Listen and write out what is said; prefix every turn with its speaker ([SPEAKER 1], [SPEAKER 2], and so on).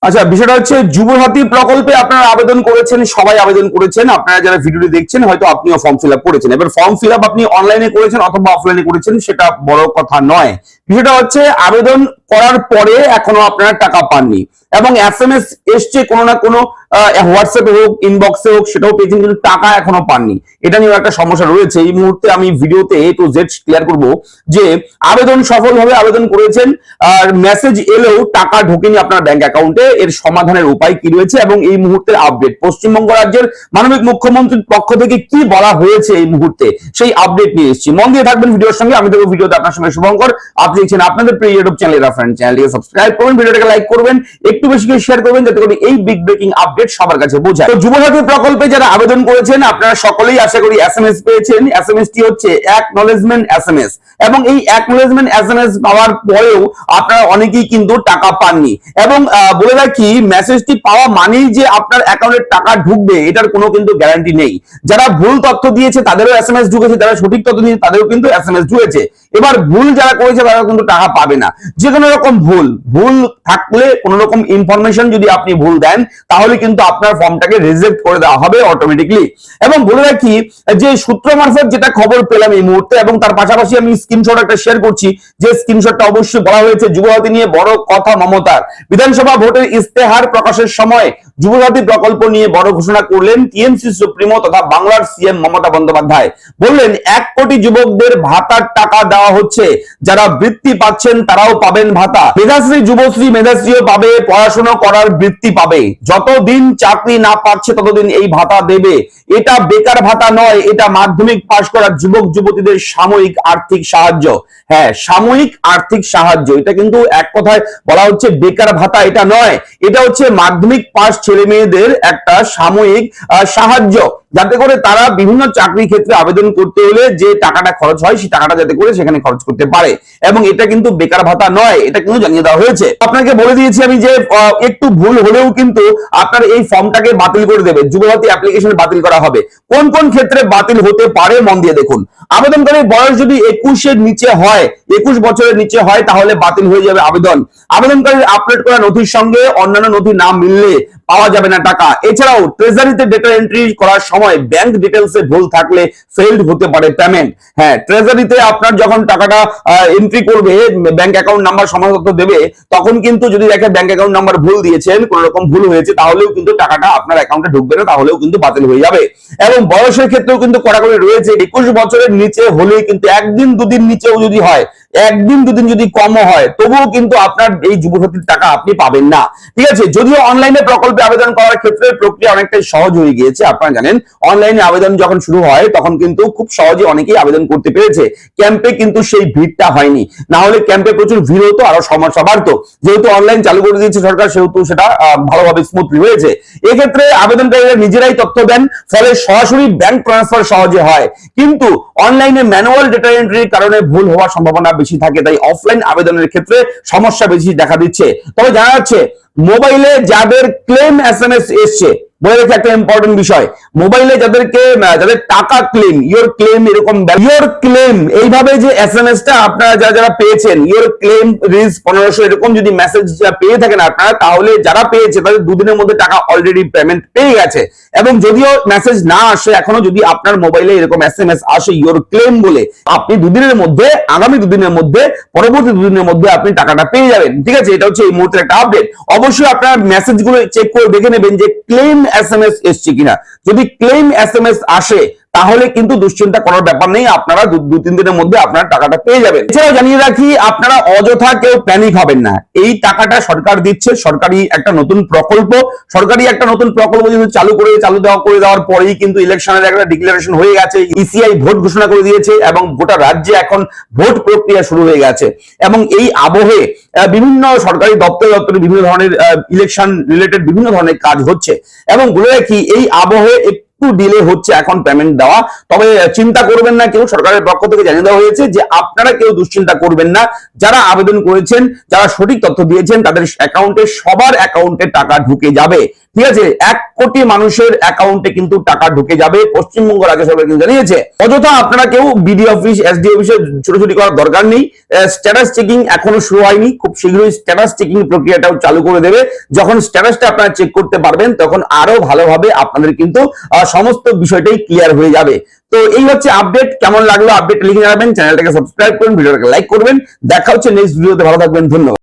[SPEAKER 1] আচ্ছা, বিষয়টা হচ্ছে যুবসাথী প্রকল্পে আপনারা আবেদন করেছেন, সবাই আবেদন করেছেন। আপনারা যারা ভিডিওটি দেখছেন হয়তো আপনিও ফর্ম ফিল আপ করেছেন। এবার ফর্ম ফিল আপ আপনি অনলাইনে করেছেন অথবা অফলাইনে করেছেন সেটা বড় কথা নয়। বিষয়টা হচ্ছে আবেদন করার পরে এখনো আপনারা টাকা পাননি এবং এসএমএস এসছে কোনো না কোনো হোয়াটসঅ্যাপে হোক, ইনবক্সে হোক, সেটাও পেয়েছেন, কিন্তু টাকা এখনো পাননি। এটা নিয়ে একটা সমস্যা রয়েছে। এই মুহূর্তে আমি ভিডিওতে A to Z ক্লিয়ার করব যে আবেদন সফলভাবে আবেদন করেছেন আর মেসেজ এলেও টাকা ঢোকেনি আপনার ব্যাংক অ্যাকাউন্টে। এর সমাধানের উপায় কি রয়েছে এবং এই মুহূর্তের আপডেট পশ্চিমবঙ্গ রাজ্যের মাননীয় মুখ্যমন্ত্রীর পক্ষ থেকে কি বলা হয়েছে এই মুহূর্তে, সেই আপডেট নিয়ে এসেছি। মন দিয়ে থাকবেন ভিডিওর সঙ্গে। আমি দেখবো ভিডিওতে আপনার সঙ্গে শুভঙ্কর। আপনি দেখছেন আপনাদের প্রিয় ইউটিউব চ্যানেল রেফারেন্স। চ্যানেলটিকে সাবস্ক্রাইব করবেন, ভিডিওটাকে লাইক করবেন, একটু বেশি করে শেয়ার করবেন যাতে করে এই বিগ ব্রেকিং আপডেট সবার কাছে পৌঁছায়। তো যুবসাথী প্রকল্পে যারা আবেদন করেছেন আপনারা সকলেই আশা করি এসএমএস পেয়েছেন। এসএমএসটি হচ্ছে অ্যাকনলেজমেন্ট এসএমএস এবং এই অ্যাকনলেজমেন্ট এসএমএস পাওয়ার পরেও আপনারা অনেকেই কিন্তু টাকা পাননি। এবং বলে রাখি, মেসেজটি পাওয়া মানেই যে আপনার অ্যাকাউন্টে টাকা ঢুকবে এটার কোনো কিন্তু গ্যারান্টি নেই। যারা ভুল তথ্য দিয়েছে তাদেরও এসএমএস ঢুকেছে, যারা সঠিক তথ্য দিয়েছে তাদেরও কিন্তু এসএমএস ঢুকেছে। এবার ভুল যারা করেছে তারা কিন্তু টাকা পাবে না। যে কোনো রকম ভুল থাকলে, কোনো রকম ইনফরমেশন যদি আপনি ভুল দেন তাহলে কিন্তু আপনার ফর্মটাকে রিজেক্ট করে দেওয়া হবে অটোমেটিকলি। এবং বলে রাখি যে সূত্র মারফত যেটা খবর পেলাম এই মুহূর্তে, এবং তার পাশাপাশি আমি স্ক্রিনশট একটা শেয়ার করছি, যে স্ক্রিনশটটা অবশ্যই বলা হয়েছে যুবসাথী নিয়ে বড় কথা মমতার। বিধানসভা ভোটের ইস্তেহার প্রকাশের সময় যুবসাথী প্রকল্প নিয়ে বড় ঘোষণা করলেন টিএমসি সুপ্রিমো তথা বাংলার সিএম মমতা বন্দ্যোপাধ্যায়। বললেন 1 কোটি যুবকদের ভাতার টাকা দেওয়া হচ্ছে, যারা বৃত্তি পাচ্ছেন তারাও পাবেন ভাতা। মেধাশ্রী যুবশ্রী মেধাশ্রীও পাবে, পড়াশোনা করার বৃত্তি পাবে। যতদিন চাকরি না পাচ্ছে ততদিন এই ভাতা দেবে। এটা বেকার ভাতা নয়, এটা মাধ্যমিক পাশ করা যুবক যুবতীদের সাময়িক আর্থিক সাহায্য। হ্যাঁ, সাময়িক আর্থিক সাহায্য। এটা কিন্তু এক কথায় বলা হচ্ছে বেকার ভাতা এটা নয়, এটা হচ্ছে মাধ্যমিক পাশ ছেলে মেয়েদের একটা সাময়িক সাহায্য, যাতে করে তারা বিভিন্ন চাকরি ক্ষেত্রে আবেদন করতে হলে যে টাকাটা খরচ হয় সেই টাকাটা যাতে করে সেখানে খরচ করতে পারে। এবং এটা কিন্তু বেকার ভাতা নয়, এটা কিন্তু জানিয়ে দেওয়া হয়েছে। আপনাকে বলে দিয়েছি আমি যে একটু ভুল হলেও কিন্তু আপনার এই ফর্মটাকে বাতিল করে দেবে, যুবসাথী অ্যাপ্লিকেশন বাতিল করা হবে। কোন কোন ক্ষেত্রে বাতিল হতে পারে মন দিয়ে দেখুন। আবেদনকারীর বয়স যদি 21-এর নিচে হয়, 21 বছরের নিচে হয়, তাহলে বাতিল হয়ে যাবে আবেদন। আবেদনকারীর আপলোড করা নথির সঙ্গে অন্যান্য নথি না মিললে পাওয়া যাবে না টাকা। এছাড়াও ট্রেজারিতে ডেটা এন্ট্রি করার সময় ব্যাংক ডিটেলসে ভুল থাকলে ফেইলড হতে পারে পেমেন্ট। হ্যাঁ, ট্রেজারিতে আপনার যখন টাকাটা এন্ট্রি করবে, ব্যাংক অ্যাকাউন্ট নাম্বার সমস্ত তথ্য দেবে, তখন কিন্তু যদি দেখে ব্যাংক অ্যাকাউন্ট নাম্বার ভুল দিয়েছেন, কোন রকম ভুল হয়েছে, তাহলেও কিন্তু টাকাটা আপনার অ্যাকাউন্টে ঢুকবে না, তাহলেও কিন্তু বাতিল হয়ে যাবে। এবং বয়সের ক্ষেত্রেও কিন্তু কড়াকড়ি রয়েছে। 21 বছরের নিচে হলে কিন্তু একদিন দুদিন নিচেও যদি হয়, একদিন দুদিন যদি কমও হয়, তবুও কিন্তু আপনার এই যুবসাথীর টাকা আপনি পাবেন না। ঠিক আছে, যদিও অনলাইনে প্রকল্পে আবেদন করার ক্ষেত্রে প্রক্রিয়া অনেকটাই সহজ হয়ে গিয়েছে। আপনারা জানেন অনলাইনে আবেদন যখন শুরু হয় তখন কিন্তু খুব সহজে অনেকেই আবেদন করতে পেরেছে। ক্যাম্পে কিন্তু সেই ভিড়টা হয়নি, না হলে ক্যাম্পে প্রচুর ভিড় হতো, আরো সমস্যা বাড়তো। যেহেতু অনলাইন চালু করে দিয়েছে সরকার, সেহেতু সেটা ভালোভাবে স্মুথলি হয়েছে। এক্ষেত্রে আবেদনকারীরা নিজেরাই তথ্য দেন, ফলে সরাসরি ব্যাংক ট্রান্সফার সহজে হয়। কিন্তু অনলাইনে ম্যানুয়াল ডেটা এন্ট্রির কারণে ভুল হওয়ার সম্ভাবনা বেশি থাকে, তাই অফলাইন আবেদনের ক্ষেত্রে সমস্যা বেশি দেখা দিচ্ছে। তবে জানা যাচ্ছে মোবাইলে যাদের ক্লেম এসএমএস এসছে, বলে রেখে একটা ইম্পর্টেন্ট বিষয়, মোবাইলে যাদের টাকা ক্লেম, ইয়োর ক্লেম, এরকম ইয়োর ক্লেম এইভাবে যে এসএমএসটা আপনারা যারা পেয়েছেন, ইয়োর ক্লেম রিজ 1500 এরকম যদি মেসেজ পেয়ে থাকেন আপনারা, তাহলে যারা পেয়েছে তাদের দুদিনের মধ্যে টাকা অলরেডি পেমেন্ট পেয়ে গেছে। এবং যদিও মেসেজ না আসে এখনো, যদি আপনার মোবাইলে এরকম এসএমএস আসে ইয়োর ক্লেম বলে, আপনি দুদিনের মধ্যে, আগামী দুদিনের মধ্যে, পরবর্তী দুদিনের মধ্যে আপনি টাকাটা পেয়ে যাবেন। ঠিক আছে, এটা হচ্ছে এই মুহূর্তের একটা আপডেট। অবশ্যই আপনার মেসেজগুলো চেক করে দেখে নেবেন যে ক্লেম এসএমএস এসছে কিনা। যদি ক্লেম এসএমএস আসে তাহলে কিন্তু দুশ্চিন্তা করার ব্যাপার নেই, আপনারা 2-3 দিনের মধ্যে আপনার টাকাটা পেয়ে যাবেন। এছাড়াও জানিয়ে রাখি, আপনারা অযথা কেউ প্যানিক হবেন না। এই টাকাটা সরকার দিচ্ছে, সরকারি একটা নতুন প্রকল্প। সরকারি একটা নতুন প্রকল্প যদি চালু করে দেওয়ার পরেই কিন্তু ইলেকশনের একটা ডিক্লারেশন হয়ে গেছে, ইসিআই ভোট ঘোষণা করে দিয়েছে এবং গোটা রাজ্যে এখন ভোট প্রক্রিয়া শুরু হয়ে গেছে। এবং এই আবহে বিভিন্ন সরকারি দপ্তরে বিভিন্ন ধরনের ইলেকশন রিলেটেড বিভিন্ন ধরনের কাজ হচ্ছে। এবং বলে রাখি, এই আবহে একটু ডিলে হচ্ছে এখন পেমেন্ট দেওয়া। তবে চিন্তা করবেন না কেউ, সরকারের পক্ষ থেকে জানিয়ে দেওয়া হয়েছে যে আপনারা কেউ দুশ্চিন্তা করবেন না। যারা আবেদন করেছেন, যারা সঠিক তথ্য দিয়েছেন, তাদের অ্যাকাউন্টে, সবার অ্যাকাউন্টে টাকা ঢুকে যাবে। ঠিক আছে, 1 কোটি মানুষের অ্যাকাউন্টে কিন্তু টাকা ঢুকে যাবে, পশ্চিমবঙ্গ রাজ্য সরকার কিন্তু জানিয়েছে। অযথা আপনারা কেউ বিডি অফিস, এসডি অফিসে ছোটাছুটি করার দরকার নেই। স্ট্যাটাস চেকিং এখনো শুরু হয়নি, খুব শীঘ্রই স্ট্যাটাস চেকিং প্রক্রিয়াটাও চালু করে দেবে। যখন স্ট্যাটাসটা আপনারা চেক করতে পারবেন, তখন আরো ভালোভাবে আপনাদের কিন্তু সমস্ত বিষয়টাই ক্লিয়ার হয়ে যাবে। তো এই হচ্ছে আপডেট। কেমন লাগলো আপডেট লিখে জানাবেন, চ্যানেলটাকে সাবস্ক্রাইব করুন, ভিডিওটাকে লাইক করবেন। দেখা হচ্ছে নেক্সট ভিডিওতে, ভালো থাকবেন, ধন্যবাদ।